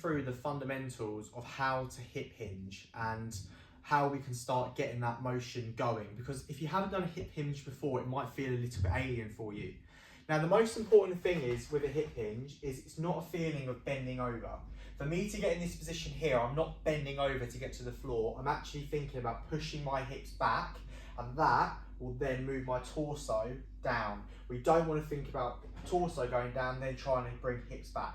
through the fundamentals of how to hip hinge and how we can start getting that motion going, because if you haven't done a hip hinge before, it might feel a little bit alien for you. Now, the most important thing is with a hip hinge is it's not a feeling of bending over. For me to get in this position here, I'm not bending over to get to the floor. I'm actually thinking about pushing my hips back, and that will then move my torso down. We don't want to think about torso going down, then trying to bring hips back.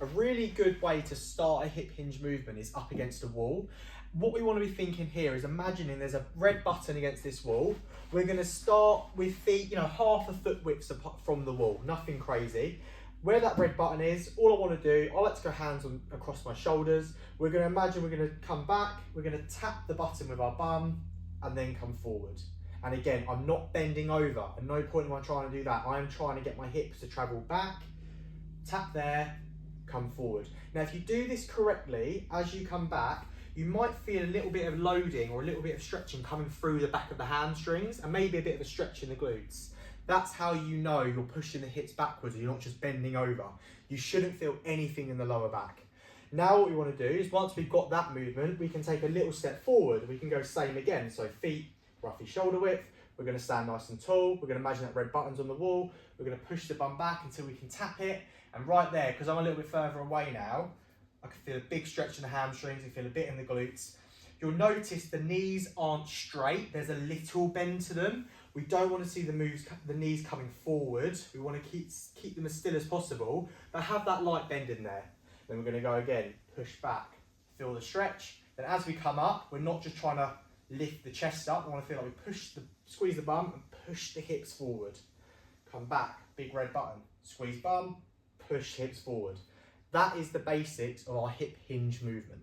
A really good way to start a hip hinge movement is up against a wall. What we want to be thinking here is imagining there's a red button against this wall. We're going to start with feet, half a foot width apart from the wall, nothing crazy. Where that red button is, all I want to do, I like to go hands across my shoulders. We're going to imagine we're going to come back, we're going to tap the button with our bum and then come forward. And again, I'm not bending over. At no point am I trying to do that. I'm trying to get my hips to travel back, tap there, come forward. Now, if you do this correctly, as you come back, you might feel a little bit of loading or a little bit of stretching coming through the back of the hamstrings and maybe a bit of a stretch in the glutes. That's how you know you're pushing the hips backwards and you're not just bending over. You shouldn't feel anything in the lower back. Now what we want to do is, once we've got that movement, we can take a little step forward. We can go same again. So feet roughly shoulder width. We're going to stand nice and tall. We're going to imagine that red button's on the wall. We're going to push the bum back until we can tap it. And right there, because I'm a little bit further away now, I can feel a big stretch in the hamstrings. I feel a bit in the glutes. You'll notice the knees aren't straight. There's a little bend to them. We don't want to see the knees coming forward. We want to keep them as still as possible, but have that light bend in there. Then we're going to go again, push back, feel the stretch. Then as we come up, we're not just trying to lift the chest up. We want to feel like we squeeze the bum and push the hips forward. Come back, big red button, squeeze bum, push hips forward. That is the basics of our hip hinge movement.